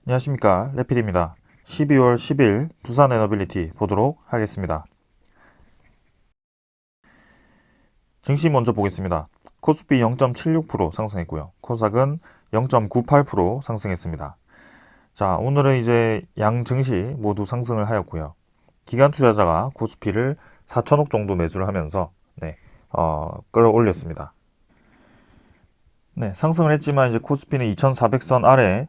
안녕하십니까, 레필입니다. 12월 10일 두산 에너빌리티 보도록 하겠습니다. 증시 먼저 보겠습니다. 코스피 0.76% 상승했고요. 코스닥은 0.98% 상승했습니다. 자, 오늘은 이제 양 증시 모두 상승을 하였고요. 기관 투자자가 코스피를 4천억 정도 매수를 하면서 끌어올렸습니다. 네, 상승을 했지만 이제 코스피는 2,400선 아래,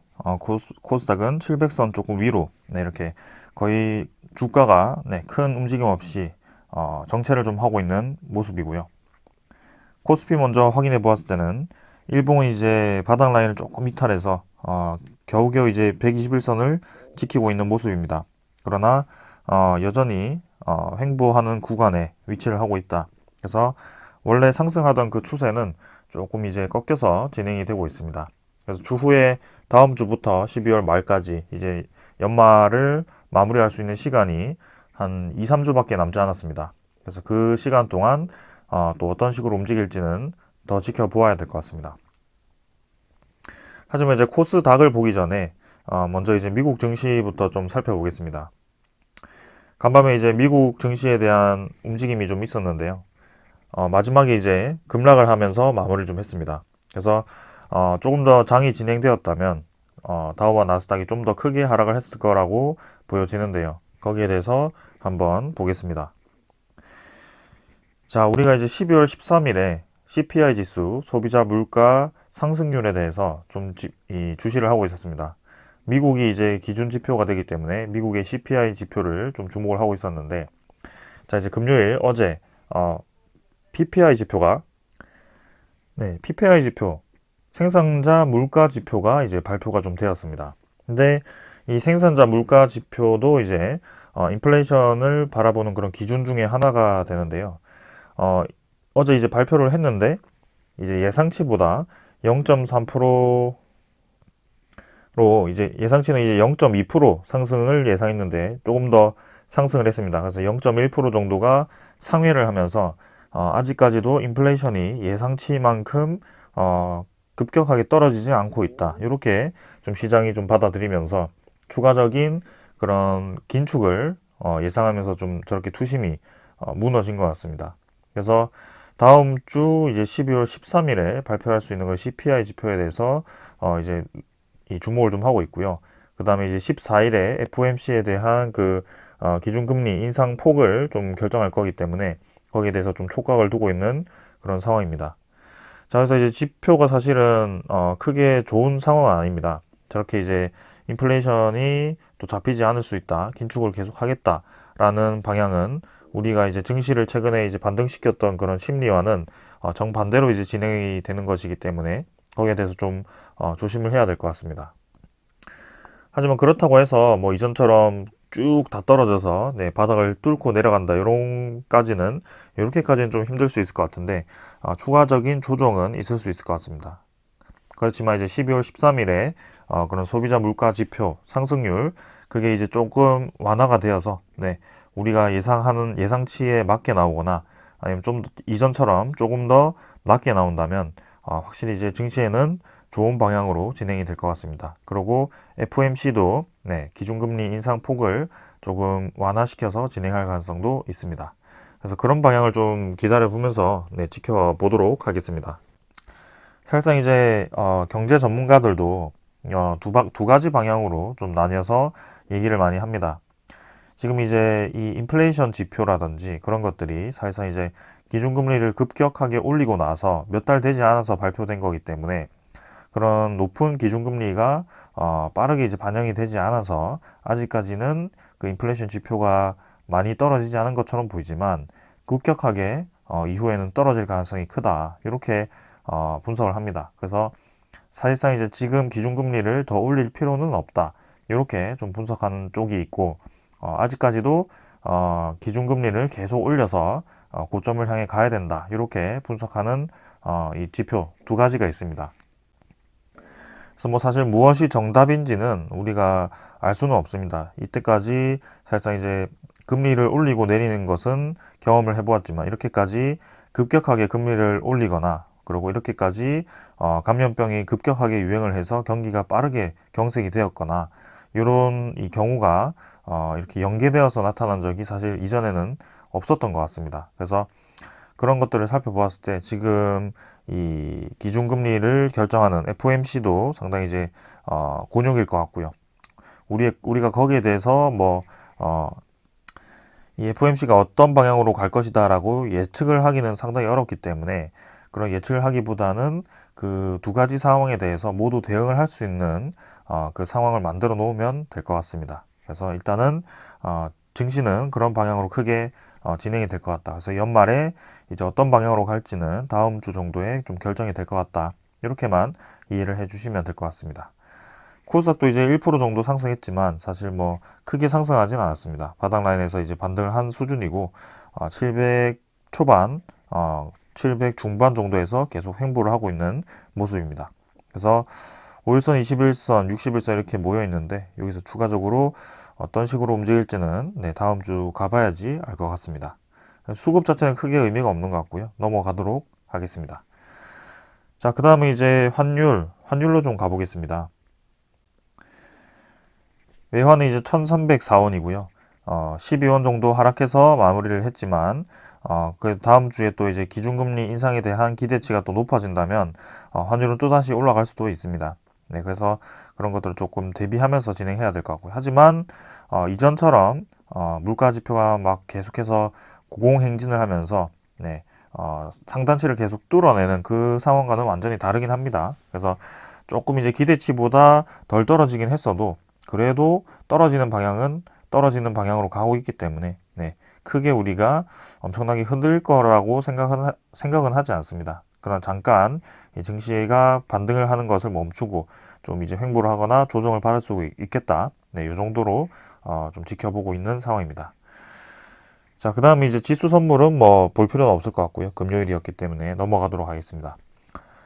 코스닥은 700선 조금 위로, 이렇게 거의 주가가 큰 움직임 없이 정체를 좀 하고 있는 모습이고요. 코스피 먼저 확인해 보았을 때는 일봉은 이제 바닥 라인을 조금 이탈해서 겨우겨우 이제 121선을 지키고 있는 모습입니다. 그러나 여전히 횡보하는 구간에 위치를 하고 있다. 그래서 원래 상승하던 그 추세는 조금 이제 꺾여서 진행이 되고 있습니다. 그래서 추후에 다음 주부터 12월 말까지 이제 연말을 마무리할 수 있는 시간이 한 2, 3주밖에 남지 않았습니다. 그래서 그 시간 동안 또 어떤 식으로 움직일지는 더 지켜보아야 될 것 같습니다. 하지만 이제 코스닥을 보기 전에 먼저 이제 미국 증시부터 좀 살펴보겠습니다. 간밤에 이제 미국 증시에 대한 움직임이 좀 있었는데요. 마지막에 이제 급락을 하면서 마무리를 좀 했습니다. 그래서 조금 더 장이 진행되었다면 다우와 나스닥이 좀 더 크게 하락을 했을 거라고 보여지는데요. 거기에 대해서 한번 보겠습니다. 자, 우리가 이제 12월 13일에 CPI 지수, 소비자 물가 상승률에 대해서 좀 주시를 하고 있었습니다. 미국이 이제 기준 지표가 되기 때문에 미국의 CPI 지표를 좀 주목을 하고 있었는데, 자, 이제 금요일 어제 PPI 지표가 PPI 지표, 생산자 물가 지표가 이제 발표가 좀 되었습니다. 근데 이 생산자 물가 지표도 이제 인플레이션을 바라보는 그런 기준 중에 하나가 되는데요. 어제 이제 발표를 했는데 이제 예상치보다 0.3%로 이제 예상치는 이제 0.2% 상승을 예상했는데 조금 더 상승을 했습니다. 그래서 0.1% 정도가 상회를 하면서 아직까지도 인플레이션이 예상치만큼 급격하게 떨어지지 않고 있다. 이렇게 좀 시장이 좀 받아들이면서 추가적인 그런 긴축을 예상하면서 좀 저렇게 투심이 무너진 것 같습니다. 그래서 다음 주 이제 12월 13일에 발표할 수 있는 그 CPI 지표에 대해서 이제 이 주목을 좀 하고 있고요. 그 다음에 이제 14일에 FOMC에 대한 그 기준금리 인상 폭을 좀 결정할 거기 때문에 거기에 대해서 좀 촉각을 두고 있는 그런 상황입니다. 자, 그래서 이제 지표가 사실은 크게 좋은 상황은 아닙니다. 저렇게 이제 인플레이션이 또 잡히지 않을 수 있다, 긴축을 계속 하겠다라는 방향은 우리가 이제 증시를 최근에 이제 반등시켰던 그런 심리와는 정반대로 이제 진행이 되는 것이기 때문에 거기에 대해서 좀 조심을 해야 될 것 같습니다. 하지만 그렇다고 해서 뭐 이전처럼 쭉 다 떨어져서 바닥을 뚫고 내려간다 이렇게까지는 좀 힘들 수 있을 것 같은데 추가적인 조정은 있을 수 있을 것 같습니다. 그렇지만 이제 12월 13일에 그런 소비자 물가 지표 상승률 그게 이제 조금 완화가 되어서 우리가 예상하는 예상치에 맞게 나오거나 아니면 좀 이전처럼 조금 더 낮게 나온다면 확실히 이제 증시에는 좋은 방향으로 진행이 될 것 같습니다. 그리고 FOMC도 기준금리 인상 폭을 조금 완화시켜서 진행할 가능성도 있습니다. 그래서 그런 방향을 좀 기다려 보면서 지켜보도록 하겠습니다. 사실상 이제 경제 전문가들도 두 가지 방향으로 좀 나뉘어서 얘기를 많이 합니다. 지금 이제 이 인플레이션 지표라든지 그런 것들이 사실상 이제 기준금리를 급격하게 올리고 나서 몇 달 되지 않아서 발표된 거기 때문에 그런 높은 기준금리가 빠르게 이제 반영이 되지 않아서 아직까지는 그 인플레이션 지표가 많이 떨어지지 않은 것처럼 보이지만 급격하게 이후에는 떨어질 가능성이 크다. 이렇게 분석을 합니다. 그래서 사실상 이제 지금 기준금리를 더 올릴 필요는 없다. 이렇게 좀 분석하는 쪽이 있고 아직까지도 기준금리를 계속 올려서 고점을 향해 가야 된다. 이렇게 분석하는 이 지표 두 가지가 있습니다. 그래서 뭐 사실 무엇이 정답인지는 우리가 알 수는 없습니다. 이때까지 사실상 이제 금리를 올리고 내리는 것은 경험을 해보았지만 이렇게까지 급격하게 금리를 올리거나 그리고 이렇게까지 감염병이 급격하게 유행을 해서 경기가 빠르게 경색이 되었거나 이런 이 경우가 이렇게 연계되어서 나타난 적이 사실 이전에는 없었던 것 같습니다. 그래서 그런 것들을 살펴보았을 때 지금 이 기준금리를 결정하는 FOMC도 상당히 이제 곤욕일 것 같고요. 우리가 거기에 대해서 이 FOMC가 어떤 방향으로 갈 것이다라고 예측을 하기는 상당히 어렵기 때문에 그런 예측을 하기보다는 그 두 가지 상황에 대해서 모두 대응을 할 수 있는 그 상황을 만들어 놓으면 될 것 같습니다. 그래서 일단은 증시는 그런 방향으로 크게 진행이 될 것 같다. 그래서 연말에 이제 어떤 방향으로 갈지는 다음 주 정도에 좀 결정이 될 것 같다. 이렇게만 이해를 해주시면 될 것 같습니다. 코스닥도 이제 1% 정도 상승했지만 사실 뭐 크게 상승하진 않았습니다. 바닥 라인에서 이제 반등을 한 수준이고 700 초반, 700 중반 정도에서 계속 횡보를 하고 있는 모습입니다. 그래서 5일선, 21선, 60일선 이렇게 모여 있는데 여기서 추가적으로 어떤 식으로 움직일지는 다음 주 가봐야지 알 것 같습니다. 수급 자체는 크게 의미가 없는 것 같고요. 넘어가도록 하겠습니다. 자, 그 다음에 이제 환율로 좀 가보겠습니다. 외환은 이제 1304원이고요. 12원 정도 하락해서 마무리를 했지만 그 다음 주에 또 이제 기준금리 인상에 대한 기대치가 또 높아진다면 환율은 또다시 올라갈 수도 있습니다. 네, 그래서 그런 것들을 조금 대비하면서 진행해야 될 것 같고요. 하지만 이전처럼 물가 지표가 막 계속해서 고공행진을 하면서 상단치를 계속 뚫어내는 그 상황과는 완전히 다르긴 합니다. 그래서 조금 이제 기대치보다 덜 떨어지긴 했어도 그래도 떨어지는 방향은 떨어지는 방향으로 가고 있기 때문에 크게 우리가 엄청나게 흔들릴 거라고 생각은 하지 않습니다. 그러나 잠깐 이 증시가 반등을 하는 것을 멈추고 좀 이제 횡보를 하거나 조정을 받을 수 있겠다. 이 정도로 좀 지켜보고 있는 상황입니다. 자, 그 다음에 이제 지수 선물은 뭐 볼 필요는 없을 것 같고요. 금요일이었기 때문에 넘어가도록 하겠습니다.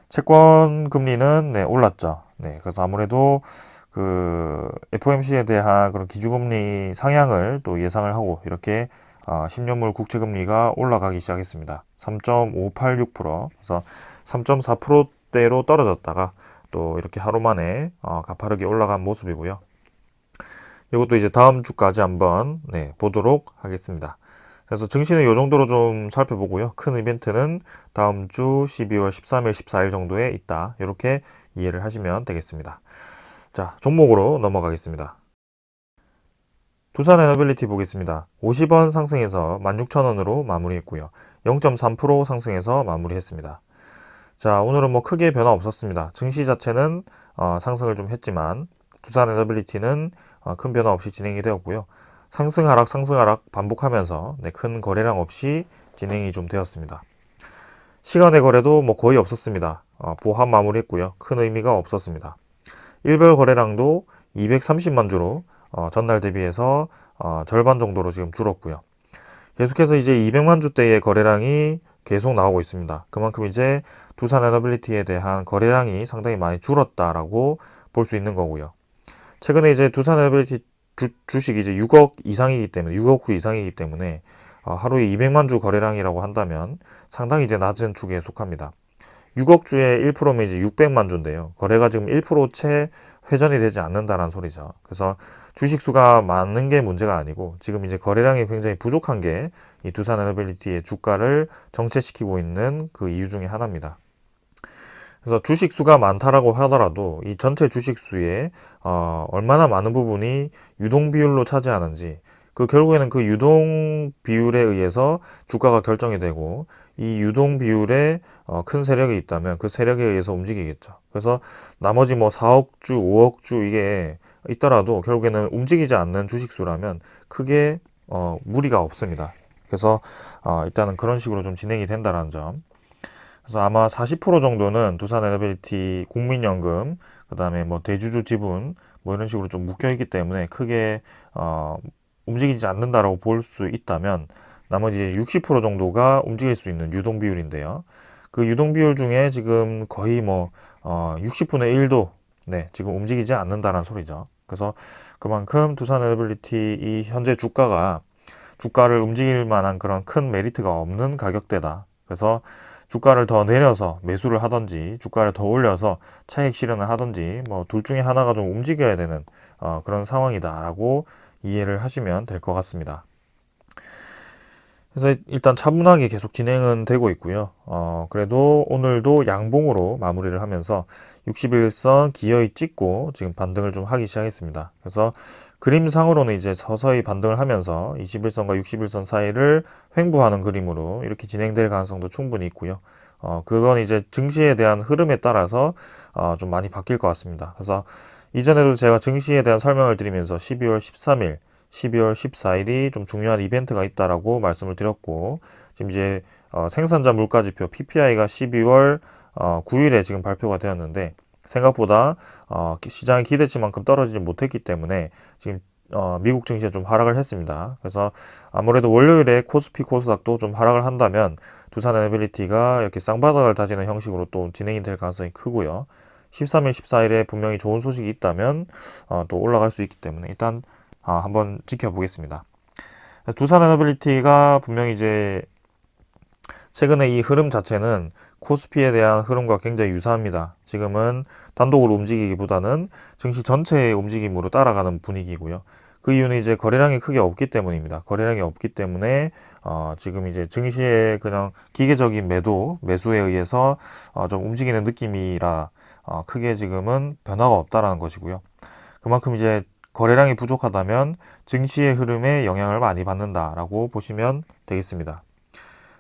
채권 금리는 올랐죠. 그래서 아무래도 그 FOMC에 대한 그런 기준금리 상향을 또 예상을 하고 이렇게 10년물 국채금리가 올라가기 시작했습니다. 3.586%, 그래서 3.4%대로 떨어졌다가 또 이렇게 하루 만에 가파르게 올라간 모습이고요. 이것도 이제 다음 주까지 한번 보도록 하겠습니다. 그래서 증시는 이 정도로 좀 살펴보고요. 큰 이벤트는 다음 주 12월 13일, 14일 정도에 있다. 이렇게 이해를 하시면 되겠습니다. 자, 종목으로 넘어가겠습니다. 두산에너빌리티 보겠습니다. 50원 상승해서 16,000원으로 마무리했고요. 0.3% 상승해서 마무리했습니다. 자, 오늘은 뭐 크게 변화 없었습니다. 증시 자체는 상승을 좀 했지만 두산에너빌리티는 큰 변화 없이 진행이 되었고요. 상승 하락 반복하면서 큰 거래량 없이 진행이 좀 되었습니다. 시간의 거래도 뭐 거의 없었습니다. 보합 마무리했고요. 큰 의미가 없었습니다. 일별 거래량도 230만 주로 전날 대비해서 절반 정도로 지금 줄었고요. 계속해서 이제 200만 주대의 거래량이 계속 나오고 있습니다. 그만큼 이제 두산에너빌리티에 대한 거래량이 상당히 많이 줄었다라고 볼 수 있는 거고요. 최근에 이제 두산에너빌리티 주식이 이제 6억 이상이기 때문에 6억 구 이상이기 때문에 하루에 200만 주 거래량이라고 한다면 상당히 이제 낮은 축에 속합니다. 6억 주에 1%면 이제 600만 주인데요. 거래가 지금 1%채 회전이 되지 않는다는 소리죠. 그래서 주식 수가 많은 게 문제가 아니고 지금 이제 거래량이 굉장히 부족한 게 이 두산에너빌리티의 주가를 정체시키고 있는 그 이유 중에 하나입니다. 그래서 주식 수가 많다라고 하더라도 이 전체 주식 수의 얼마나 많은 부분이 유동 비율로 차지하는지 그 결국에는 그 유동 비율에 의해서 주가가 결정이 되고 이 유동 비율에 큰 세력이 있다면 그 세력에 의해서 움직이겠죠. 그래서 나머지 뭐 4억 주, 5억 주 이게 있더라도 결국에는 움직이지 않는 주식수라면 크게 무리가 없습니다. 그래서 일단은 그런 식으로 좀 진행이 된다는 점. 그래서 아마 40% 정도는 두산에너빌리티 국민연금, 그 다음에 뭐 대주주 지분 뭐 이런 식으로 좀 묶여 있기 때문에 크게 움직이지 않는다라고 볼 수 있다면 나머지 60% 정도가 움직일 수 있는 유동 비율인데요. 그 유동 비율 중에 지금 거의 뭐 60분의 1도 지금 움직이지 않는다는 소리죠. 그래서 그만큼 두산에너빌리티 이 현재 주가를 움직일 만한 그런 큰 메리트가 없는 가격대다. 그래서 주가를 더 내려서 매수를 하든지 주가를 더 올려서 차익 실현을 하든지 뭐 둘 중에 하나가 좀 움직여야 되는 그런 상황이다라고 이해를 하시면 될 것 같습니다. 그래서 일단 차분하게 계속 진행은 되고 있고요. 그래도 오늘도 양봉으로 마무리를 하면서 61선 기어이 찍고 지금 반등을 좀 하기 시작했습니다. 그래서 그림상으로는 이제 서서히 반등을 하면서 21선과 61선 사이를 횡보하는 그림으로 이렇게 진행될 가능성도 충분히 있고요. 그건 이제 증시에 대한 흐름에 따라서 좀 많이 바뀔 것 같습니다. 그래서 이전에도 제가 증시에 대한 설명을 드리면서 12월 13일 12월 14일이 좀 중요한 이벤트가 있다라고 말씀을 드렸고, 지금 이제 생산자 물가지표 PPI가 12월 9일에 지금 발표가 되었는데, 생각보다 시장의 기대치만큼 떨어지지 못했기 때문에 지금 미국 증시가 좀 하락을 했습니다. 그래서 아무래도 월요일에 코스피 코스닥도 좀 하락을 한다면 두산에너빌리티가 이렇게 쌍바닥을 다지는 형식으로 또 진행이 될 가능성이 크고요. 13일, 14일에 분명히 좋은 소식이 있다면 또 올라갈 수 있기 때문에 일단 한번 지켜보겠습니다. 두산에너빌리티가 분명히 이제 최근에 이 흐름 자체는 코스피에 대한 흐름과 굉장히 유사합니다. 지금은 단독으로 움직이기보다는 증시 전체의 움직임으로 따라가는 분위기고요. 그 이유는 이제 거래량이 크게 없기 때문입니다. 거래량이 없기 때문에 지금 이제 증시의 그냥 기계적인 매수에 의해서 좀 움직이는 느낌이라 크게 지금은 변화가 없다라는 것이고요. 그만큼 이제 거래량이 부족하다면 증시의 흐름에 영향을 많이 받는다라고 보시면 되겠습니다.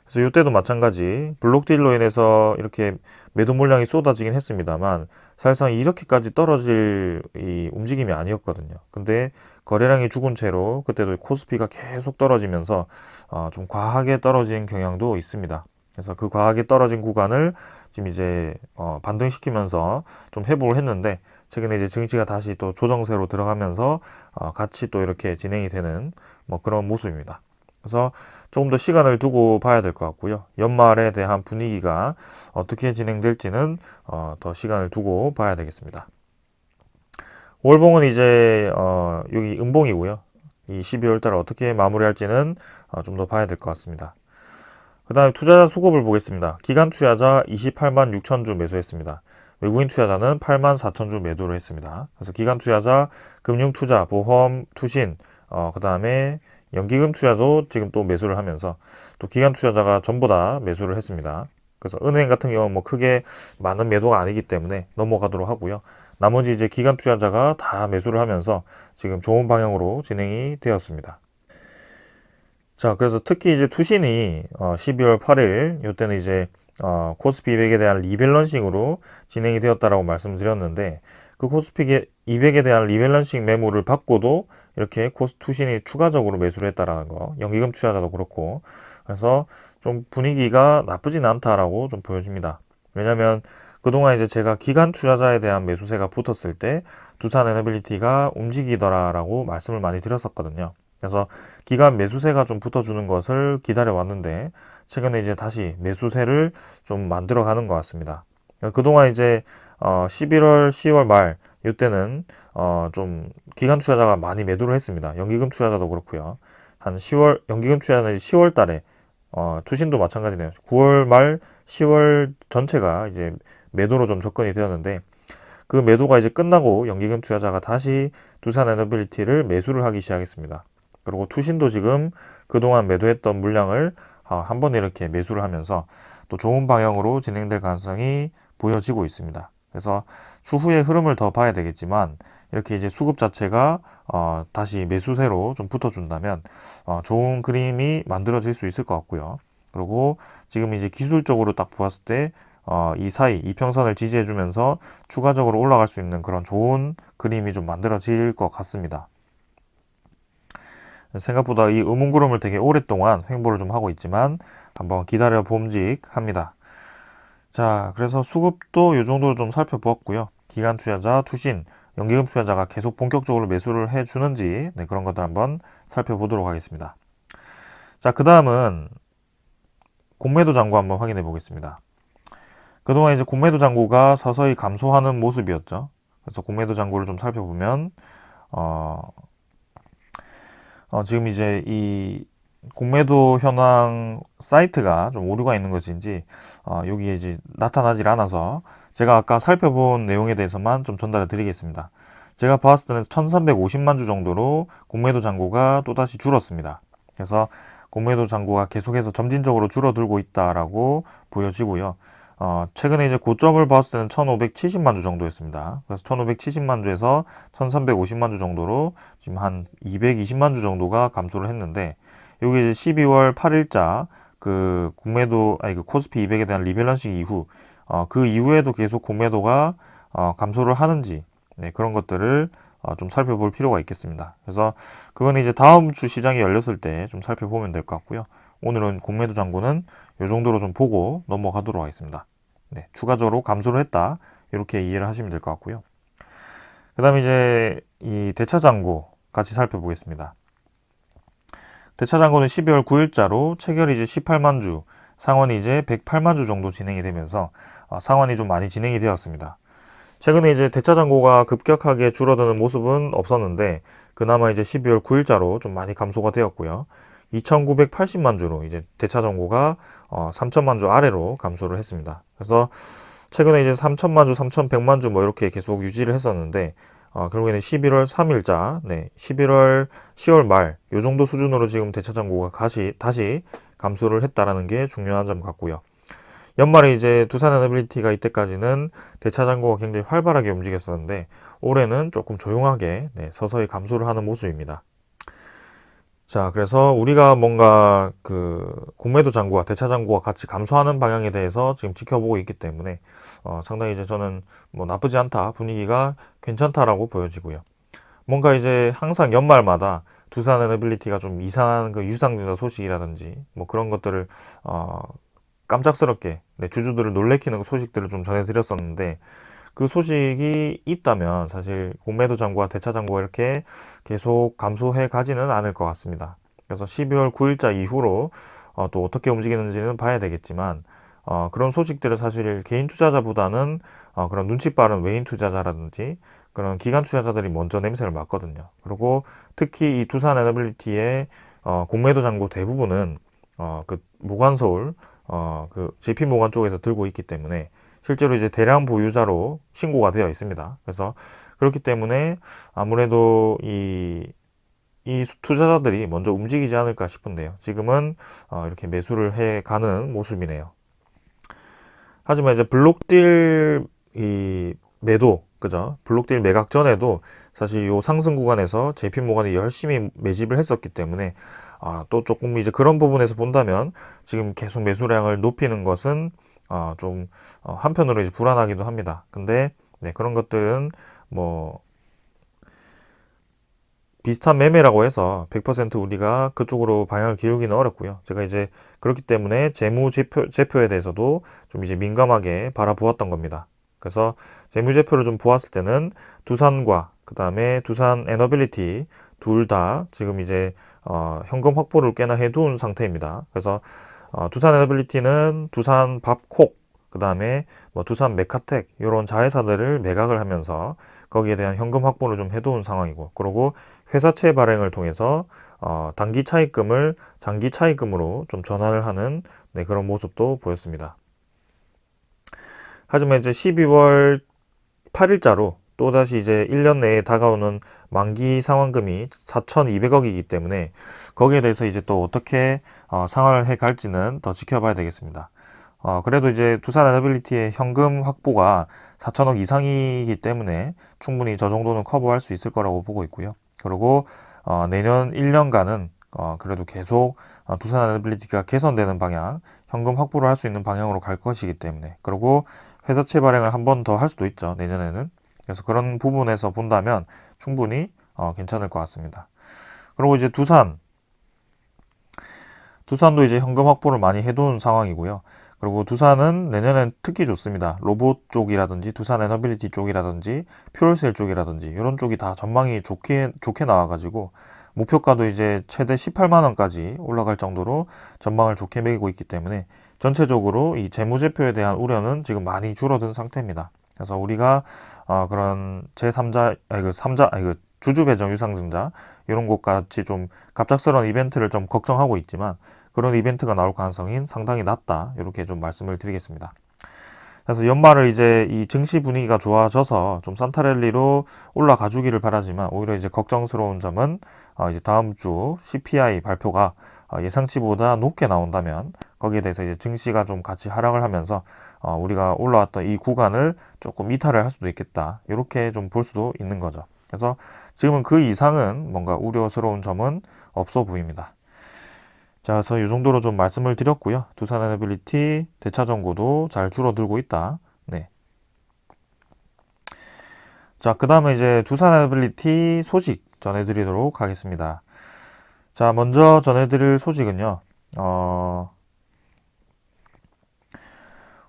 그래서 이때도 마찬가지 블록딜로 인해서 이렇게 매도 물량이 쏟아지긴 했습니다만 사실상 이렇게까지 떨어질 이 움직임이 아니었거든요. 근데 거래량이 죽은 채로 그때도 코스피가 계속 떨어지면서 좀 과하게 떨어진 경향도 있습니다. 그래서 그 과하게 떨어진 구간을 지금 이제 반등시키면서 좀 회복을 했는데 최근에 이제 증시가 다시 또 조정세로 들어가면서 같이 또 이렇게 진행이 되는 뭐 그런 모습입니다. 그래서 조금 더 시간을 두고 봐야 될 것 같고요. 연말에 대한 분위기가 어떻게 진행될지는 더 시간을 두고 봐야 되겠습니다. 월봉은 이제 여기 음봉이고요. 이 12월 달 어떻게 마무리할지는 좀 더 봐야 될 것 같습니다. 그 다음에 투자자 수급을 보겠습니다. 기관 투자자 28만 6천 주 매수했습니다. 외국인 투자자는 8만 4천 주 매도를 했습니다. 그래서 기관 투자자, 금융 투자, 보험, 투신, 그 다음에 연기금 투자도 지금 또 매수를 하면서 또 기관 투자자가 전부 다 매수를 했습니다. 그래서 은행 같은 경우는 뭐 크게 많은 매도가 아니기 때문에 넘어가도록 하고요. 나머지 이제 기관 투자자가 다 매수를 하면서 지금 좋은 방향으로 진행이 되었습니다. 자, 그래서 특히 이제 투신이 12월 8일 이때는 이제 코스피 200에 대한 리밸런싱으로 진행이 되었다라고 말씀드렸는데 그 코스피 200에 대한 리밸런싱 매물을 받고도 이렇게 투신이 추가적으로 매수를 했다라는 거, 연기금 투자자도 그렇고 그래서 좀 분위기가 나쁘진 않다라고 좀 보여집니다. 왜냐하면 그동안 이제 제가 기관 투자자에 대한 매수세가 붙었을 때 두산에너빌리티가 움직이더라라고 말씀을 많이 드렸었거든요. 그래서 기관 매수세가 좀 붙어주는 것을 기다려 왔는데 최근에 이제 다시 매수세를 좀 만들어 가는 것 같습니다. 그동안 이제 11월, 10월 말 이때는 좀 기관 투자자가 많이 매도를 했습니다. 연기금 투자자도 그렇고요. 한 10월 연기금 투자자는 10월 달에 투신도 마찬가지네요. 9월 말 10월 전체가 이제 매도로 좀 접근이 되었는데 그 매도가 이제 끝나고 연기금 투자자가 다시 두산에너빌리티를 매수를 하기 시작했습니다. 그리고 투신도 지금 그동안 매도했던 물량을 한 번에 이렇게 매수를 하면서 또 좋은 방향으로 진행될 가능성이 보여지고 있습니다. 그래서 추후의 흐름을 더 봐야 되겠지만 이렇게 이제 수급 자체가 다시 매수세로 좀 붙어준다면 좋은 그림이 만들어질 수 있을 것 같고요. 그리고 지금 이제 기술적으로 딱 보았을 때 이 사이 이평선을 지지해주면서 추가적으로 올라갈 수 있는 그런 좋은 그림이 좀 만들어질 것 같습니다. 생각보다 이 음운구름을 되게 오랫동안 횡보를 좀 하고 있지만 한번 기다려 봄직합니다. 자, 그래서 수급도 이 정도로 좀 살펴보았고요. 기관 투자자, 투신, 연기금 투자자가 계속 본격적으로 매수를 해주는지 그런 것들 한번 살펴보도록 하겠습니다. 자, 그 다음은 공매도 잔고 한번 확인해 보겠습니다. 그동안 이제 공매도 잔고가 서서히 감소하는 모습이었죠. 그래서 공매도 잔고를 좀 살펴보면 지금 이제 이 공매도 현황 사이트가 좀 오류가 있는 것인지 여기에 이제 나타나질 않아서 제가 아까 살펴본 내용에 대해서만 좀 전달해 드리겠습니다. 제가 봤을 때는 1350만 주 정도로 공매도 잔고가 또다시 줄었습니다. 그래서 공매도 잔고가 계속해서 점진적으로 줄어들고 있다라고 보여지고요. 최근에 이제 고점을 봤을 때는 1570만 주 정도였습니다. 그래서 1570만 주에서 1350만 주 정도로 지금 한 220만 주 정도가 감소를 했는데, 여기 이제 12월 8일자 그 공매도, 아니 그 코스피 200에 대한 리밸런싱 이후, 그 이후에도 계속 공매도가 감소를 하는지, 네, 그런 것들을 좀 살펴볼 필요가 있겠습니다. 그래서 그건 이제 다음 주 시장이 열렸을 때 좀 살펴보면 될 것 같고요. 오늘은 공매도 잔고는 이 정도로 좀 보고 넘어가도록 하겠습니다. 네, 추가적으로 감소를 했다, 이렇게 이해를 하시면 될 것 같고요. 그 다음에 이제 이 대차 잔고 같이 살펴보겠습니다. 대차 잔고는 12월 9일자로 체결이 이제 18만 주, 상환이 이제 108만 주 정도 진행이 되면서 상환이 좀 많이 진행이 되었습니다. 최근에 이제 대차 잔고가 급격하게 줄어드는 모습은 없었는데, 그나마 이제 12월 9일자로 좀 많이 감소가 되었고요. 2,980만 주로 이제 대차 잔고가 3천만 주 아래로 감소를 했습니다. 그래서 최근에 이제 3천만 주, 3,100만 주 뭐 이렇게 계속 유지를 했었는데, 결국에는 11월 3일자, 네, 10월 말, 요 정도 수준으로 지금 대차 잔고가 다시 감소를 했다라는 게 중요한 점 같고요. 연말에 이제 두산에너빌리티가 이때까지는 대차 잔고가 굉장히 활발하게 움직였었는데, 올해는 조금 조용하게, 네, 서서히 감소를 하는 모습입니다. 자, 그래서 우리가 뭔가 그 공매도 잔고와 대차 잔고가 같이 감소하는 방향에 대해서 지금 지켜보고 있기 때문에 상당히 이제 저는 뭐 나쁘지 않다, 분위기가 괜찮다라고 보여지고요. 뭔가 이제 항상 연말마다 두산에너빌리티가 좀 이상한 그 유상증자 소식이라든지 뭐 그런 것들을 깜짝스럽게, 네, 주주들을 놀래키는 소식들을 좀 전해드렸었는데, 그 소식이 있다면 사실 공매도 잔고와 대차 잔고가 이렇게 계속 감소해 가지는 않을 것 같습니다. 그래서 12월 9일자 이후로 또 어떻게 움직이는지는 봐야 되겠지만, 그런 소식들을 사실 개인 투자자보다는 그런 눈치 빠른 외인 투자자라든지 그런 기관 투자자들이 먼저 냄새를 맡거든요. 그리고 특히 이 두산 에너빌리티의 공매도 잔고 대부분은 그 모관서울, 그 JP모간 쪽에서 들고 있기 때문에 실제로 이제 대량 보유자로 신고가 되어 있습니다. 그래서 그렇기 때문에 아무래도 이 투자자들이 먼저 움직이지 않을까 싶은데요. 지금은 이렇게 매수를 해 가는 모습이네요. 하지만 이제 블록딜 이 매도, 그죠? 블록딜 매각 전에도 사실 이 상승 구간에서 JP모간이 열심히 매집을 했었기 때문에 또 조금 이제 그런 부분에서 본다면 지금 계속 매수량을 높이는 것은 좀 한편으로 이제 불안하기도 합니다. 근데 네, 그런 것들은 뭐 비슷한 매매라고 해서 100% 우리가 그쪽으로 방향을 기울기는 어렵고요. 제가 이제 그렇기 때문에 재무제표에 대해서도 좀 이제 민감하게 바라보았던 겁니다. 그래서 재무제표를 좀 보았을 때는 두산과 그 다음에 두산 에너빌리티 둘 다 지금 이제 현금 확보를 꽤나 해둔 상태입니다. 그래서 두산 에너빌리티는 두산 밥콕, 그 다음에 뭐 두산 메카텍 이런 자회사들을 매각을 하면서 거기에 대한 현금 확보를 좀 해둔 상황이고, 그리고 회사채 발행을 통해서 단기 차입금을 장기 차입금으로 좀 전환을 하는, 네, 그런 모습도 보였습니다. 하지만 이제 12월 8일자로 또다시 이제 1년 내에 다가오는 만기 상환금이 4,200억이기 때문에 거기에 대해서 이제 또 어떻게 상환을 해 갈지는 더 지켜봐야 되겠습니다. 그래도 이제 두산 에너빌리티의 현금 확보가 4천억 이상이기 때문에 충분히 저 정도는 커버할 수 있을 거라고 보고 있고요. 그리고 내년 1년간은 그래도 계속 두산 에너빌리티가 개선되는 방향, 현금 확보를 할 수 있는 방향으로 갈 것이기 때문에, 그리고 회사채 발행을 한 번 더 할 수도 있죠, 내년에는. 그래서 그런 부분에서 본다면 충분히 괜찮을 것 같습니다. 그리고 이제 두산도 이제 현금 확보를 많이 해둔 상황이고요. 그리고 두산은 내년엔 특히 좋습니다. 로봇 쪽이라든지 두산 에너빌리티 쪽이라든지 퓨얼셀 쪽이라든지 이런 쪽이 다 전망이 좋게 나와가지고 목표가도 이제 최대 18만 원까지 올라갈 정도로 전망을 좋게 매기고 있기 때문에 전체적으로 이 재무제표에 대한 우려는 지금 많이 줄어든 상태입니다. 그래서 우리가 그런 제3자, 주주 배정 유상증자 이런 것 같이 좀 갑작스러운 이벤트를 좀 걱정하고 있지만 그런 이벤트가 나올 가능성이 상당히 낮다. 이렇게 좀 말씀을 드리겠습니다. 그래서 연말을 이제 이 증시 분위기가 좋아져서 좀 산타랠리로 올라가 주기를 바라지만 오히려 이제 걱정스러운 점은 이제 다음 주 CPI 발표가 예상치보다 높게 나온다면 거기에 대해서 이제 증시가 좀 같이 하락을 하면서 우리가 올라왔던 이 구간을 조금 이탈을 할 수도 있겠다. 이렇게 좀 볼 수도 있는 거죠. 그래서 지금은 그 이상은 뭔가 우려스러운 점은 없어 보입니다. 자, 그래서 이 정도로 좀 말씀을 드렸고요. 두산 에너빌리티 대차 정고도 잘 줄어들고 있다. 네. 자, 그 다음에 이제 두산 에너빌리티 소식 전해드리도록 하겠습니다. 자, 먼저 전해드릴 소식은요.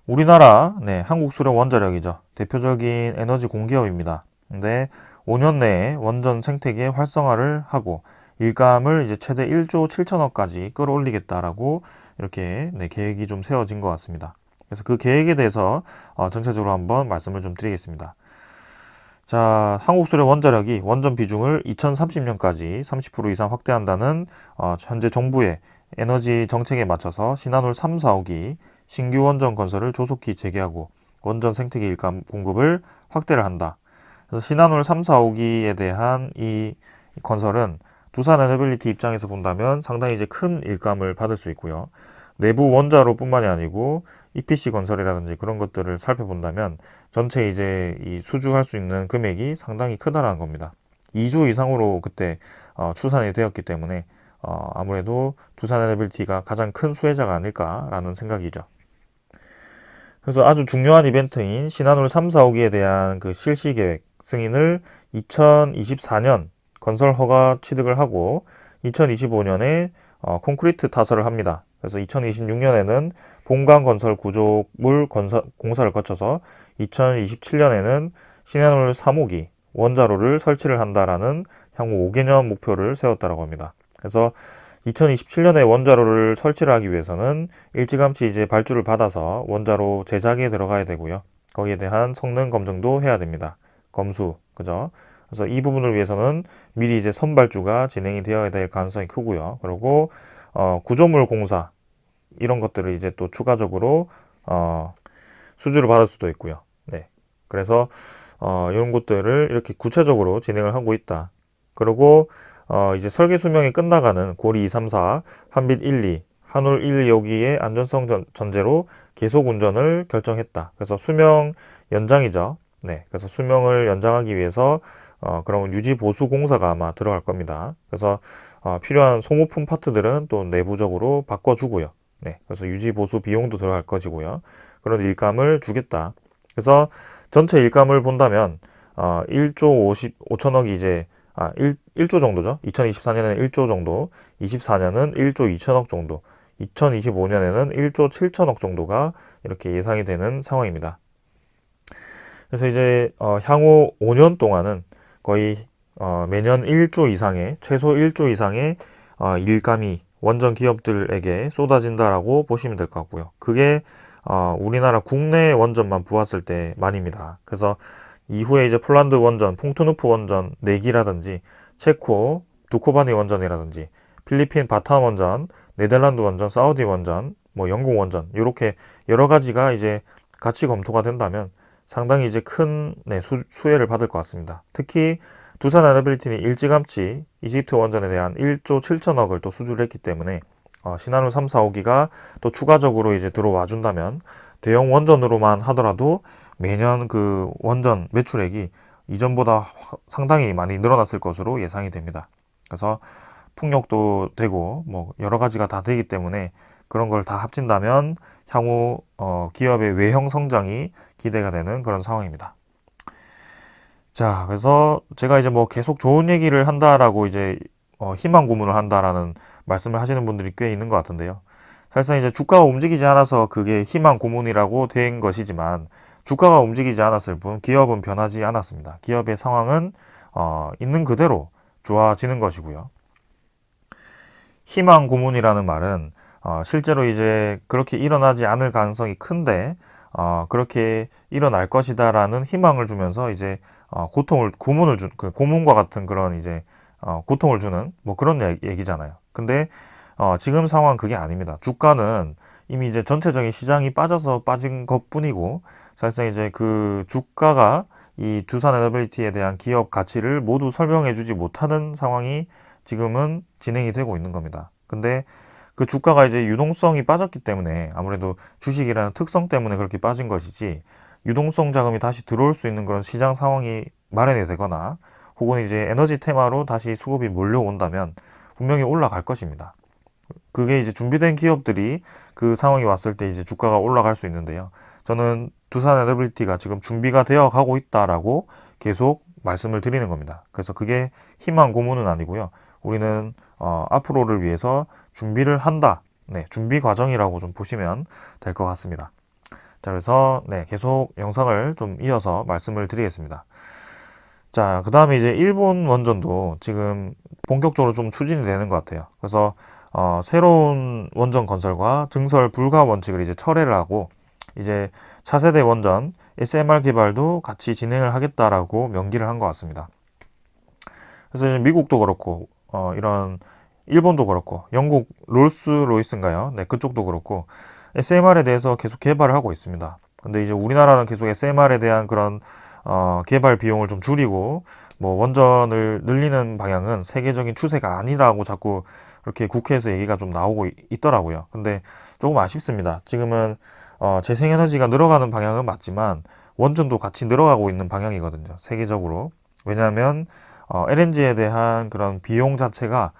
우리나라 한국수력원자력이죠. 대표적인 에너지 공기업입니다. 근데 5년 내에 원전 생태계 활성화를 하고 일감을 이제 최대 1조 7천억까지 끌어올리겠다라고 이렇게 계획이 좀 세워진 것 같습니다. 그래서 그 계획에 대해서 전체적으로 한번 말씀을 좀 드리겠습니다. 자, 한국수력원자력이 원전 비중을 2030년까지 30% 이상 확대한다는 현재 정부의 에너지 정책에 맞춰서 신한울 3, 4호기 신규 원전 건설을 조속히 재개하고 원전 생태계 일감 공급을 확대를 한다. 그래서 신한울 3, 4호기에 대한 이 건설은 두산 에너빌리티 입장에서 본다면 상당히 이제 큰 일감을 받을 수 있고요. 내부 원자로뿐만이 아니고 EPC 건설이라든지 그런 것들을 살펴본다면 전체 이제 이 수주할 수 있는 금액이 상당히 크다라는 겁니다. 2조 이상으로 그때 추산이 되었기 때문에 아무래도 두산 에너빌리티가 가장 큰 수혜자가 아닐까라는 생각이죠. 그래서 아주 중요한 이벤트인 신한울 3, 4호기에 대한 그 실시 계획 승인을 2024년 건설 허가 취득을 하고 2025년에 콘크리트 타설을 합니다. 그래서 2026년에는 본관 건설 구조물 공사를 거쳐서 2027년에는 신한울 3호기 원자로를 설치를 한다라는 향후 5개년 목표를 세웠다고 합니다. 그래서 2027년에 원자로를 설치를 하기 위해서는 일찌감치 이제 발주를 받아서 원자로 제작에 들어가야 되고요. 거기에 대한 성능 검증도 해야 됩니다. 검수, 그죠? 그래서 이 부분을 위해서는 미리 이제 선발주가 진행이 되어야 될 가능성이 크고요. 그리고 구조물 공사 이런 것들을 이제 또 추가적으로 수주를 받을 수도 있고요. 네. 그래서 이런 것들을 이렇게 구체적으로 진행을 하고 있다. 그리고 이제 설계 수명이 끝나가는 고리 2, 3, 4, 한빛 1, 2, 한울 1, 2호기의 안전성 전제로 계속 운전을 결정했다. 그래서 수명 연장이죠. 네. 그래서 수명을 연장하기 위해서 그런 유지 보수 공사가 아마 들어갈 겁니다. 그래서 필요한 소모품 파트들은 또 내부적으로 바꿔주고요. 네. 그래서 유지 보수 비용도 들어갈 것이고요. 그런 일감을 주겠다. 그래서 전체 일감을 본다면 1조 5천억이 이제 1조 정도죠. 2024년에는 1조 정도, 24년은 1조 2천억 정도, 2025년에는 1조 7천억 정도가 이렇게 예상이 되는 상황입니다. 그래서 이제 향후 5년 동안은 거의 매년 1조 이상의 최소 1조 이상의 일감이 원전 기업들에게 쏟아진다라고 보시면 될 것 같고요. 그게 우리나라 국내 원전만 보았을 때만입니다. 그래서 이후에 이제 폴란드 원전, 풍트누프 원전 4기라든지 체코 두코바니 원전이라든지 필리핀 바탄 원전, 네덜란드 원전, 사우디 원전, 뭐 영국 원전 이렇게 여러 가지가 이제 같이 검토가 된다면 상당히 이제 큰 수혜를 받을 것 같습니다. 특히 두산 에너빌리티는 일찌감치 이집트 원전에 대한 1조 7천억을 또 수주를 했기 때문에 신한울 3, 4호기가 또 추가적으로 이제 들어와 준다면 대형 원전으로만 하더라도 매년 그 원전 매출액이 이전보다 상당히 많이 늘어났을 것으로 예상이 됩니다. 그래서 풍력도 되고 뭐 여러 가지가 다 되기 때문에 그런 걸 다 합친다면 향후 기업의 외형 성장이 기대가 되는 그런 상황입니다. 자, 그래서 제가 이제 뭐 계속 좋은 얘기를 한다라고 이제 희망 고문을 한다라는 말씀을 하시는 분들이 꽤 있는 것 같은데요. 사실상 이제 주가가 움직이지 않아서 그게 희망 고문이라고 된 것이지만 주가가 움직이지 않았을 뿐 기업은 변하지 않았습니다. 기업의 상황은 있는 그대로 좋아지는 것이고요. 희망 고문이라는 말은 실제로 이제 그렇게 일어나지 않을 가능성이 큰데 그렇게 일어날 것이다라는 희망을 주면서 이제 고문을 그 고문과 같은 그런 이제 고통을 주는 뭐 그런 얘기잖아요. 근데 지금 상황 그게 아닙니다. 주가는 이미 이제 전체적인 시장이 빠져서 빠진 것뿐이고 사실상 이제 그 주가가 이 두산 에너빌리티에 대한 기업 가치를 모두 설명해주지 못하는 상황이 지금은 진행이 되고 있는 겁니다. 근데 그 주가가 이제 유동성이 빠졌기 때문에 아무래도 주식이라는 특성 때문에 그렇게 빠진 것이지 유동성 자금이 다시 들어올 수 있는 그런 시장 상황이 마련이 되거나 혹은 이제 에너지 테마로 다시 수급이 몰려온다면 분명히 올라갈 것입니다. 그게 이제 준비된 기업들이 그 상황이 왔을 때 이제 주가가 올라갈 수 있는데요. 저는 두산 에너빌리티가 지금 준비가 되어 가고 있다라고 계속 말씀을 드리는 겁니다. 그래서 그게 희망 고문은 아니고요. 우리는 앞으로를 위해서 준비를 한다. 네, 준비 과정이라고 좀 보시면 될 것 같습니다. 자, 그래서 네, 계속 영상을 좀 이어서 말씀을 드리겠습니다. 자, 그 다음에 이제 일본 원전도 지금 본격적으로 좀 추진이 되는 것 같아요. 그래서 새로운 원전 건설과 증설 불가 원칙을 이제 철회를 하고 이제 차세대 원전 SMR 개발도 같이 진행을 하겠다라고 명기를 한 것 같습니다. 그래서 이제 미국도 그렇고 이런 일본도 그렇고 영국 롤스로이스인가요? 네, 그쪽도 그렇고 SMR에 대해서 계속 개발을 하고 있습니다. 근데 이제 우리나라는 계속 SMR에 대한 그런 개발 비용을 좀 줄이고 뭐 원전을 늘리는 방향은 세계적인 추세가 아니라고 자꾸 그렇게 국회에서 얘기가 좀 나오고 있더라고요. 근데 조금 아쉽습니다. 지금은 재생에너지가 늘어가는 방향은 맞지만 원전도 같이 늘어가고 있는 방향이거든요. 세계적으로. 왜냐하면 LNG에 대한 그런 비용 자체가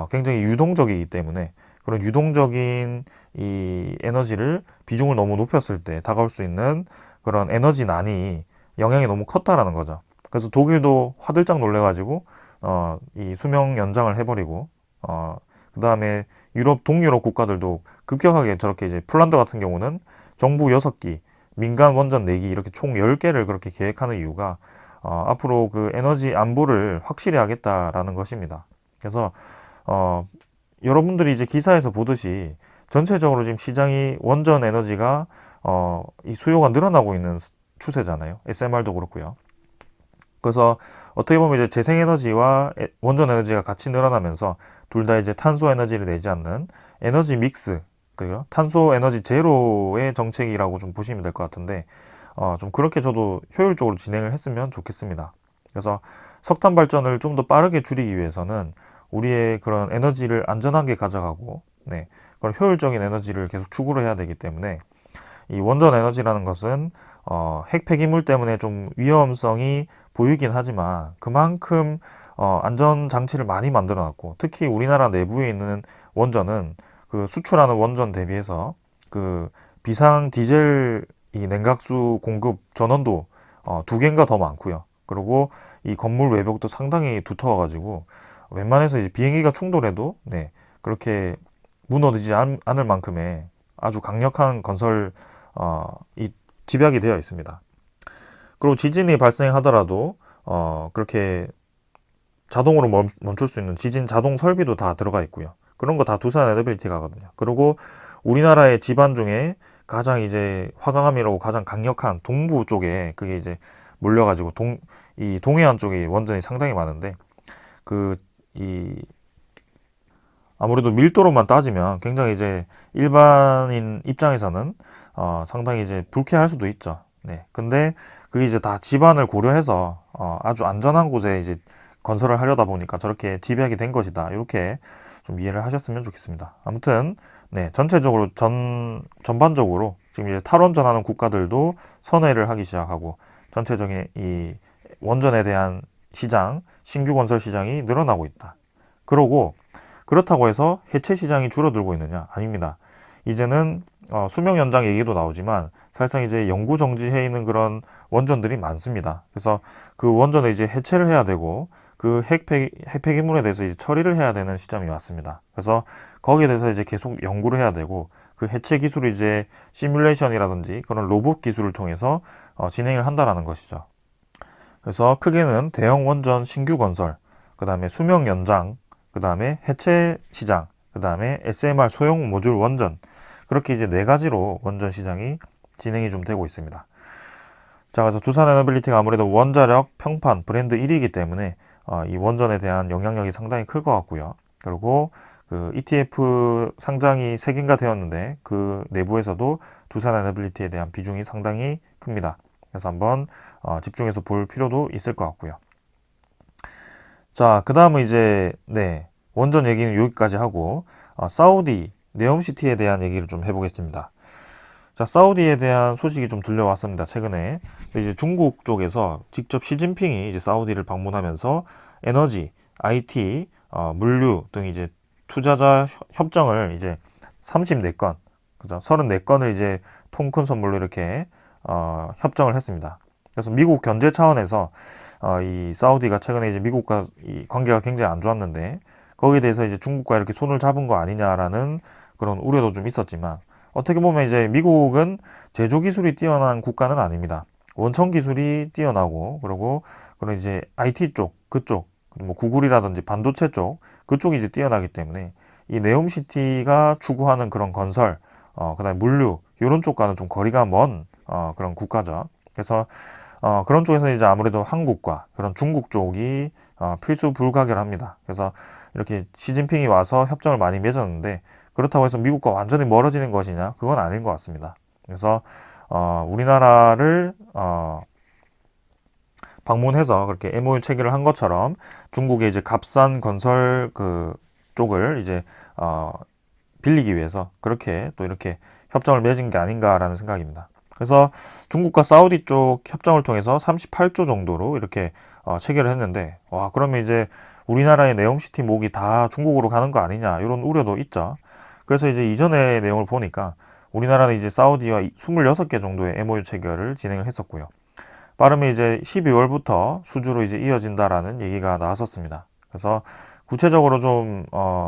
굉장히 유동적이기 때문에 그런 유동적인 이 에너지를 비중을 너무 높였을 때 다가올 수 있는 그런 에너지난이 영향이 너무 컸다라는 거죠. 그래서 독일도 화들짝 놀래가지고 이 수명 연장을 해버리고 그 다음에 유럽 동유럽 국가들도 급격하게 저렇게 이제 폴란드 같은 경우는 정부 6기, 민간 원전 4기 이렇게 총 10개를 그렇게 계획하는 이유가 앞으로 그 에너지 안보를 확실히 하겠다라는 것입니다. 그래서 여러분들이 이제 기사에서 보듯이 전체적으로 지금 시장이 원전 에너지가 이 수요가 늘어나고 있는 추세잖아요. SMR도 그렇고요. 그래서 어떻게 보면 이제 재생에너지와 원전 에너지가 같이 늘어나면서 둘 다 이제 탄소 에너지를 내지 않는 에너지 믹스, 그리고 탄소 에너지 제로의 정책이라고 좀 보시면 될 것 같은데 좀 그렇게 저도 효율적으로 진행을 했으면 좋겠습니다. 그래서 석탄 발전을 좀 더 빠르게 줄이기 위해서는 우리의 그런 에너지를 안전하게 가져가고 네, 그런 효율적인 에너지를 계속 추구를 해야 되기 때문에 이 원전 에너지라는 것은 핵 폐기물 때문에 좀 위험성이 보이긴 하지만 그만큼 안전 장치를 많이 만들어 놨고 특히 우리나라 내부에 있는 원전은 그 수출하는 원전 대비해서 그 비상 디젤 이 냉각수 공급 전원도 2개인가 더 많고요. 그리고 이 건물 외벽도 상당히 두터워가지고 웬만해서 이제 비행기가 충돌해도 네, 그렇게 무너지지 않을 만큼의 아주 강력한 건설 이 집약이 되어 있습니다. 그리고 지진이 발생하더라도 그렇게 자동으로 멈출 수 있는 지진 자동 설비도 다 들어가 있고요. 그런 거 다 두산 에너빌리티가 하거든요. 그리고 우리나라의 지반 중에 가장 이제 화강암이라고 가장 강력한 동부 쪽에 그게 이제 몰려가지고 이 동해안 쪽에 원전이 상당히 많은데 이 아무래도 밀도로만 따지면 굉장히 이제 일반인 입장에서는 상당히 이제 불쾌할 수도 있죠. 네. 근데 그게 이제 다 지반을 고려해서 아주 안전한 곳에 이제 건설을 하려다 보니까 저렇게 집약이 된 것이다. 이렇게 좀 이해를 하셨으면 좋겠습니다. 아무튼 네, 전체적으로 전반적으로 지금 이제 탈원전하는 국가들도 선회를 하기 시작하고 전체적인 이 원전에 대한 시장, 신규 건설 시장이 늘어나고 있다. 그러고 그렇다고 해서 해체 시장이 줄어들고 있느냐? 아닙니다. 이제는 수명 연장 얘기도 나오지만 사실상 이제 영구 정지해 있는 그런 원전들이 많습니다. 그래서 그 원전을 이제 해체를 해야 되고 그 핵 폐기물에 대해서 이제 처리를 해야 되는 시점이 왔습니다. 그래서 거기에 대해서 이제 계속 연구를 해야 되고 그 해체 기술을 이제 시뮬레이션이라든지 그런 로봇 기술을 통해서 진행을 한다라는 것이죠. 그래서 크게는 대형 원전 신규 건설, 그 다음에 수명 연장, 그 다음에 해체 시장, 그 다음에 SMR 소형 모듈 원전 그렇게 이제 4가지로 원전 시장이 진행이 좀 되고 있습니다. 자, 그래서 두산에너빌리티가 아무래도 원자력 평판 브랜드 1위이기 때문에 이 원전에 대한 영향력이 상당히 클 것 같고요. 그리고 그 ETF 상장이 3개인가 되었는데 그 내부에서도 두산에너빌리티에 대한 비중이 상당히 큽니다. 그래서 한번 집중해서 볼 필요도 있을 것 같고요. 자, 그 다음은 이제 원전 얘기는 여기까지 하고 사우디 네옴시티에 대한 얘기를 좀 해보겠습니다. 자, 사우디에 대한 소식이 좀 들려왔습니다. 최근에 이제 중국 쪽에서 직접 시진핑이 이제 사우디를 방문하면서 에너지, IT, 물류 등 이제 투자자 협정을 이제 34건, 그죠? 34건을 이제 통 큰 선물로 이렇게 협정을 했습니다. 그래서 미국 견제 차원에서 이 사우디가 최근에 이제 미국과 이 관계가 굉장히 안 좋았는데 거기에 대해서 이제 중국과 이렇게 손을 잡은 거 아니냐라는 그런 우려도 좀 있었지만 어떻게 보면 이제 미국은 제조 기술이 뛰어난 국가는 아닙니다. 원천 기술이 뛰어나고 그리고 그런 이제 IT 쪽 그쪽 뭐 구글이라든지 반도체 쪽 그쪽이 이제 뛰어나기 때문에 이 네옴시티가 추구하는 그런 건설 그다음에 물류 이런 쪽과는 좀 거리가 먼 그런 국가죠. 그래서 그런 쪽에서 이제 아무래도 한국과 그런 중국 쪽이 필수 불가결합니다. 그래서 이렇게 시진핑이 와서 협정을 많이 맺었는데 그렇다고 해서 미국과 완전히 멀어지는 것이냐? 그건 아닌 것 같습니다. 그래서 우리나라를 방문해서 그렇게 MOU 체결을 한 것처럼 중국의 이제 값싼 건설 그 쪽을 이제 빌리기 위해서 그렇게 또 이렇게 협정을 맺은 게 아닌가라는 생각입니다. 그래서 중국과 사우디 쪽 협정을 통해서 38조 정도로 이렇게 체결을 했는데 와 그러면 이제 우리나라의 네옴시티 목이 다 중국으로 가는 거 아니냐 이런 우려도 있죠. 그래서 이제 이전의 내용을 보니까 우리나라는 이제 사우디와 26개 정도의 MOU 체결을 진행을 했었고요. 빠르면 이제 12월부터 수주로 이제 이어진다라는 얘기가 나왔었습니다. 그래서 구체적으로 좀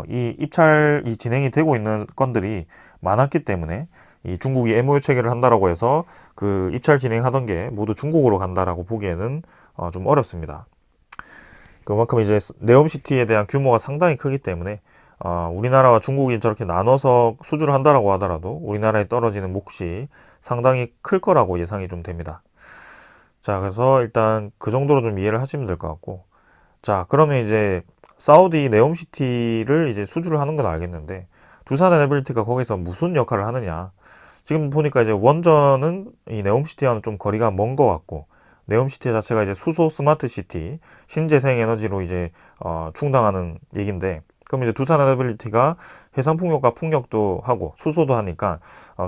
이 입찰이 진행이 되고 있는 건들이 많았기 때문에 이 중국이 MOU 체결을 한다라고 해서 그 입찰 진행하던 게 모두 중국으로 간다라고 보기에는 좀 어렵습니다. 그만큼 이제 네옴시티에 대한 규모가 상당히 크기 때문에 우리나라와 중국이 저렇게 나눠서 수주를 한다라고 하더라도 우리나라에 떨어지는 몫이 상당히 클 거라고 예상이 좀 됩니다. 자, 그래서 일단 그 정도로 좀 이해를 하시면 될 것 같고, 자, 그러면 이제 사우디 네옴시티를 이제 수주를 하는 건 알겠는데 두산에너빌리티가 거기서 무슨 역할을 하느냐? 지금 보니까 이제 원전은 이 네옴시티와는 좀 거리가 먼 것 같고 네옴시티 자체가 이제 수소 스마트시티 신재생 에너지로 이제 충당하는 얘기인데 그럼 이제 두산에너빌리티가 해상풍력과 풍력도 하고 수소도 하니까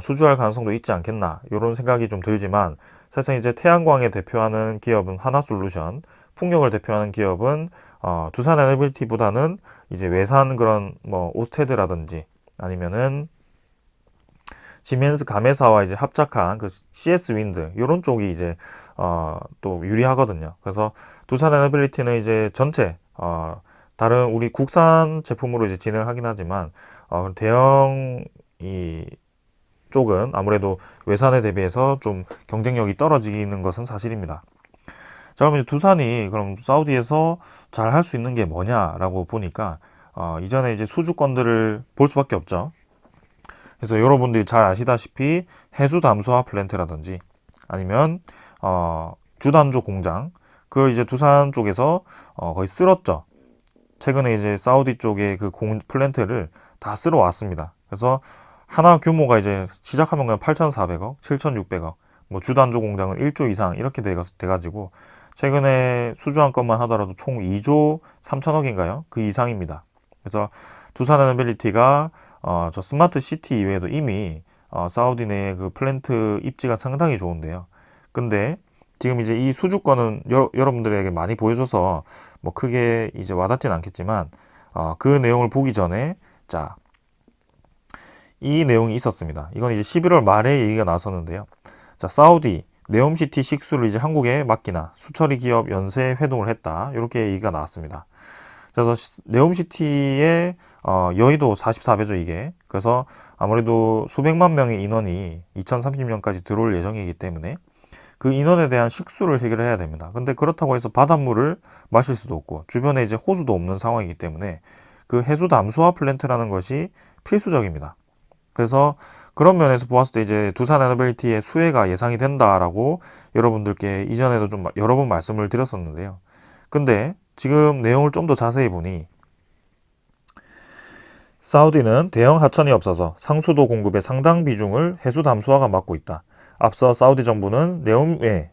수주할 가능성도 있지 않겠나 이런 생각이 좀 들지만 사실상 이제 태양광에 대표하는 기업은 하나솔루션, 풍력을 대표하는 기업은 두산에너빌리티보다는 이제 외산 그런 뭐 오스테드라든지 아니면은 시멘스 가메사와 이제 합작한 그 CS 윈드 이런 쪽이 이제 또 유리하거든요. 그래서 두산에너빌리티는 이제 전체 다른 우리 국산 제품으로 이제 진행을 하긴 하지만 대형 이 쪽은 아무래도 외산에 대비해서 좀 경쟁력이 떨어지는 것은 사실입니다. 자, 그럼 이제 두산이 그럼 사우디에서 잘 할 수 있는 게 뭐냐라고 보니까 이전에 이제 수주권들을 볼 수밖에 없죠. 그래서 여러분들이 잘 아시다시피 해수 담수화 플랜트라든지 아니면 주단조 공장 그걸 이제 두산 쪽에서 거의 쓸었죠. 최근에 이제 사우디 쪽에 그 플랜트를 다 쓸어 왔습니다. 그래서 하나 규모가 이제 시작하면 그냥 8,400억, 7,600억, 뭐 주단조 공장은 1조 이상 이렇게 돼가지고 최근에 수주한 것만 하더라도 총 2조 3천억인가요? 그 이상입니다. 그래서 두산에너빌리티가 저 스마트 시티 이외에도 이미 사우디 내에 그 플랜트 입지가 상당히 좋은데요. 근데 지금 이제 이 수주권은 여러분들에게 많이 보여줘서 뭐 크게 이제 와닿진 않겠지만 그 내용을 보기 전에 자, 이 내용이 있었습니다. 이건 이제 11월 말에 얘기가 나왔었는데요. 자, 사우디 네옴시티 식수를 이제 한국에 맡기나 수처리 기업 연쇄 회동을 했다. 이렇게 얘기가 나왔습니다. 그래서 네옴시티의 여의도 44배죠 이게. 그래서 아무래도 수백만 명의 인원이 2030년까지 들어올 예정이기 때문에 그 인원에 대한 식수를 해결해야 됩니다. 근데 그렇다고 해서 바닷물을 마실 수도 없고 주변에 이제 호수도 없는 상황이기 때문에 그 해수 담수화 플랜트라는 것이 필수적입니다. 그래서 그런 면에서 보았을 때 이제 두산 에너빌리티의 수혜가 예상이 된다라고 여러분들께 이전에도 좀 여러 번 말씀을 드렸었는데요. 근데 지금 내용을 좀 더 자세히 보니 사우디는 대형 하천이 없어서 상수도 공급의 상당 비중을 해수 담수화가 맡고 있다. 앞서 사우디 정부는 네옴의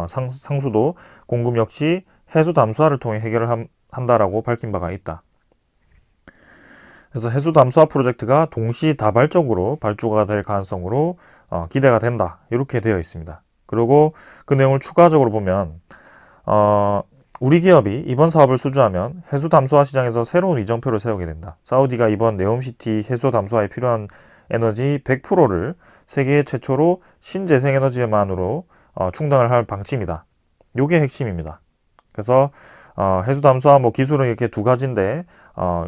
상수도 공급 역시 해수 담수화를 통해 해결을 한다라고 밝힌 바가 있다. 그래서 해수 담수화 프로젝트가 동시다발적으로 발주가 될 가능성으로 기대가 된다. 이렇게 되어 있습니다. 그리고 그 내용을 추가적으로 보면 우리 기업이 이번 사업을 수주하면 해수 담수화 시장에서 새로운 이정표를 세우게 된다. 사우디가 이번 네옴시티 해수 담수화에 필요한 에너지 100%를 세계 최초로 신재생 에너지만으로 충당을 할 방침이다. 요게 핵심입니다. 그래서 해수 담수화 뭐 기술은 이렇게 두 가지인데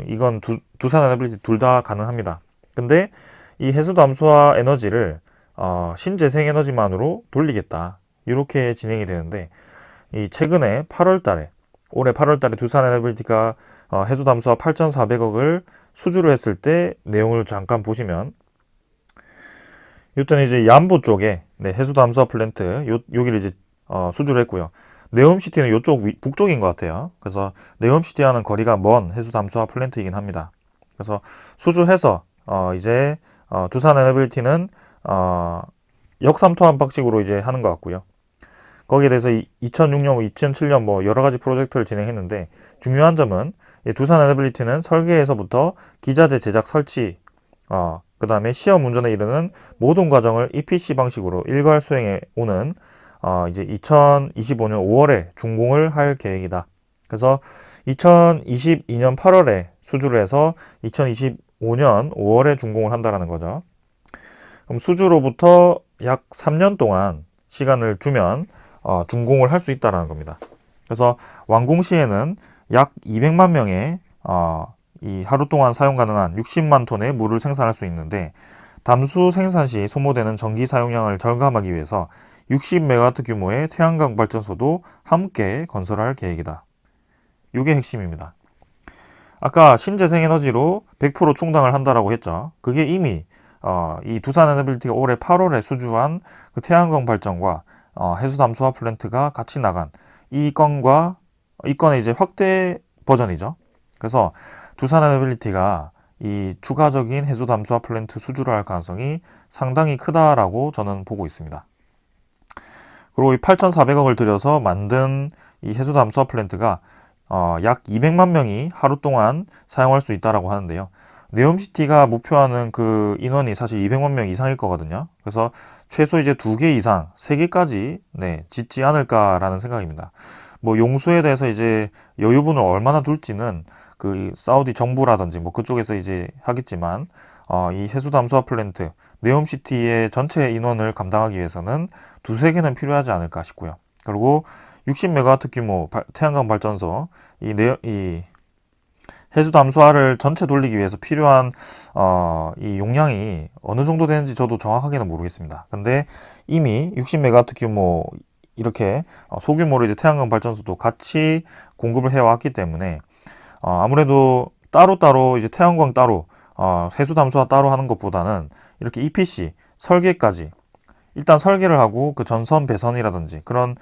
이건 두산 에너빌리티 둘 다 가능합니다. 근데 이 해수 담수화 에너지를 신재생 에너지만으로 돌리겠다. 이렇게 진행이 되는데 이 최근에 8월 달에 올해 8월 달에 두산 에너빌리티가 해수 담수화 8,400억을 수주를 했을 때 내용을 잠깐 보시면 이때는 이제 얀보 쪽에 해수 담수화 플랜트 여기를 이제 수주를 했고요. 네옴시티는 이쪽 북쪽인 것 같아요. 그래서 네옴시티와는 거리가 먼 해수 담수화 플랜트이긴 합니다. 그래서 수주해서 이제 두산 에너빌리티는 역삼투압 방식으로 이제 하는 것 같고요. 거기에 대해서 2006년, 2007년 뭐 여러 가지 프로젝트를 진행했는데 중요한 점은 두산 에너빌리티는 설계에서부터 기자재 제작 설치, 그 다음에 시험 운전에 이르는 모든 과정을 EPC 방식으로 일괄 수행해 오는 이제 2025년 5월에 준공을 할 계획이다. 그래서 2022년 8월에 수주를 해서 2025년 5월에 준공을 한다라는 거죠. 그럼 수주로부터 약 3년 동안 시간을 주면 준공을 할 수 있다라는 겁니다. 그래서 완공 시에는 약 200만 명의 이 하루 동안 사용 가능한 60만 톤의 물을 생산할 수 있는데 담수 생산 시 소모되는 전기 사용량을 절감하기 위해서 60메가와트 규모의 태양광 발전소도 함께 건설할 계획이다. 이게 핵심입니다. 아까 신재생 에너지로 100% 충당을 한다라고 했죠. 그게 이미 이 두산 에너빌리티가 올해 8월에 수주한 그 태양광 발전과 해수 담수화 플랜트가 같이 나간 이 건의 이제 확대 버전이죠. 그래서 두산 에너빌리티가 이 추가적인 해수 담수화 플랜트 수주를 할 가능성이 상당히 크다라고 저는 보고 있습니다. 그리고 이 8,400억을 들여서 만든 이 해수 담수화 플랜트가 약 200만 명이 하루 동안 사용할 수 있다라고 하는데요. 네옴시티가 목표하는 그 인원이 사실 200만 명 이상일 거거든요. 그래서 최소 이제 2개 이상, 3개까지 짓지 않을까라는 생각입니다. 뭐 용수에 대해서 이제 여유분을 얼마나 둘지는 그 사우디 정부라든지 뭐 그쪽에서 이제 하겠지만 이 해수 담수화 플랜트 네옴시티의 전체 인원을 감당하기 위해서는 2-3개는 필요하지 않을까 싶고요. 그리고 60메가와트 규모 태양광 발전소 이 해수 담수화를 전체 돌리기 위해서 필요한 이 용량이 어느 정도 되는지 저도 정확하게는 모르겠습니다. 근데 이미 60메가와트 규모 이렇게 소규모로 이제 태양광 발전소도 같이 공급을 해왔기 때문에 아무래도 따로따로 이제 태양광 따로 해수 담수화 따로 하는 것보다는 이렇게 EPC 설계까지 일단 설계를 하고 그 전선 배선이라든지 그런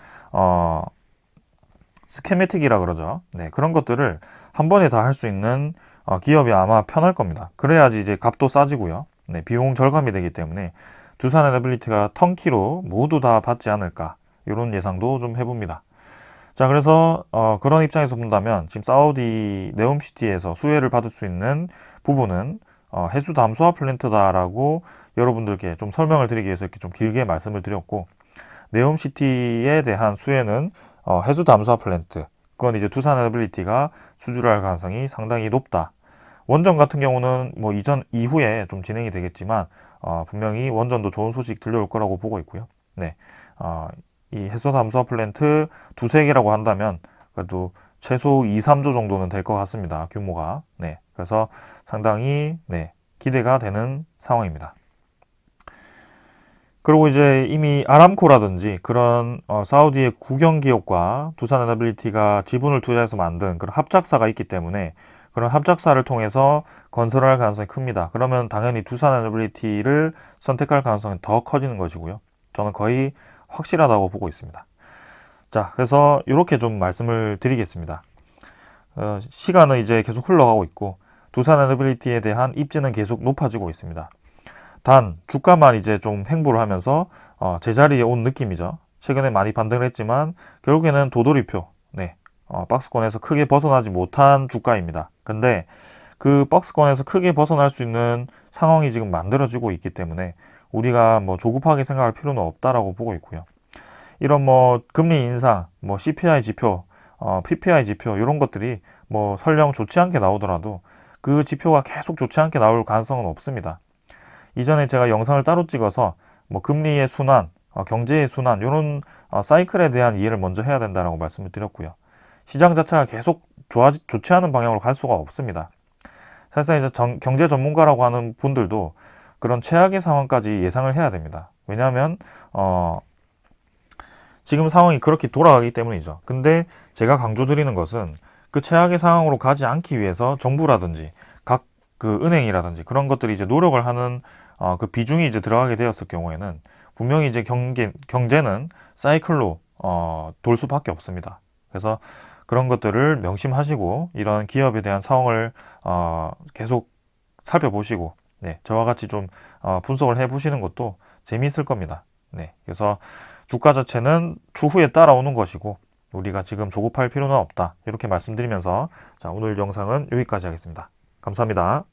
스케매틱이라 그러죠. 네, 그런 것들을 한 번에 다 할 수 있는 기업이 아마 편할 겁니다. 그래야지 이제 값도 싸지고요. 네, 비용 절감이 되기 때문에 두산 에너빌리티가 턴키로 모두 다 받지 않을까 이런 예상도 좀 해봅니다. 자, 그래서 그런 입장에서 본다면 지금 사우디 네옴시티에서 수혜를 받을 수 있는 부분은 해수 담수화 플랜트다라고 여러분들께 좀 설명을 드리기 위해서 이렇게 좀 길게 말씀을 드렸고, 네옴시티에 대한 수혜는 해수 담수화 플랜트, 그건 이제 두산 에너빌리티가 수주를 할 가능성이 상당히 높다. 원전 같은 경우는 뭐 이후에 좀 진행이 되겠지만 분명히 원전도 좋은 소식 들려올 거라고 보고 있고요. 네, 이 해수 담수화 플랜트 2-3개라고 한다면 그래도 최소 2-3조 정도는 될 것 같습니다. 규모가. 네, 그래서 상당히 기대가 되는 상황입니다. 그리고 이제 이미 아람코라든지 그런 사우디의 국영 기업과 두산 에너빌리티가 지분을 투자해서 만든 그런 합작사가 있기 때문에 그런 합작사를 통해서 건설할 가능성이 큽니다. 그러면 당연히 두산에너빌리티를 선택할 가능성이 더 커지는 것이고요. 저는 거의 확실하다고 보고 있습니다. 자, 그래서 이렇게 좀 말씀을 드리겠습니다. 시간은 이제 계속 흘러가고 있고 두산에너빌리티에 대한 입지는 계속 높아지고 있습니다. 단 주가만 이제 좀 횡보를 하면서 제자리에 온 느낌이죠. 최근에 많이 반등을 했지만 결국에는 도돌이표, 박스권에서 크게 벗어나지 못한 주가입니다. 근데 그 박스권에서 크게 벗어날 수 있는 상황이 지금 만들어지고 있기 때문에 우리가 뭐 조급하게 생각할 필요는 없다라고 보고 있고요. 이런 뭐 금리 인상, 뭐 CPI 지표, PPI 지표 이런 것들이 뭐 설령 좋지 않게 나오더라도 그 지표가 계속 좋지 않게 나올 가능성은 없습니다. 이전에 제가 영상을 따로 찍어서 뭐 금리의 순환, 경제의 순환 이런 사이클에 대한 이해를 먼저 해야 된다라고 말씀을 드렸고요. 시장 자체가 계속 좋지 않은 방향으로 갈 수가 없습니다. 사실상 이제 경제 전문가라고 하는 분들도 그런 최악의 상황까지 예상을 해야 됩니다. 왜냐하면 지금 상황이 그렇게 돌아가기 때문이죠. 근데 제가 강조드리는 것은 그 최악의 상황으로 가지 않기 위해서 정부라든지 각 그 은행이라든지 그런 것들이 이제 노력을 하는 그 비중이 이제 들어가게 되었을 경우에는 분명히 이제 경제는 사이클로 돌 수밖에 없습니다. 그래서 그런 것들을 명심하시고 이런 기업에 대한 상황을 계속 살펴보시고 저와 같이 좀 분석을 해보시는 것도 재미있을 겁니다. 그래서 주가 자체는 추후에 따라오는 것이고 우리가 지금 조급할 필요는 없다. 이렇게 말씀드리면서 자, 오늘 영상은 여기까지 하겠습니다. 감사합니다.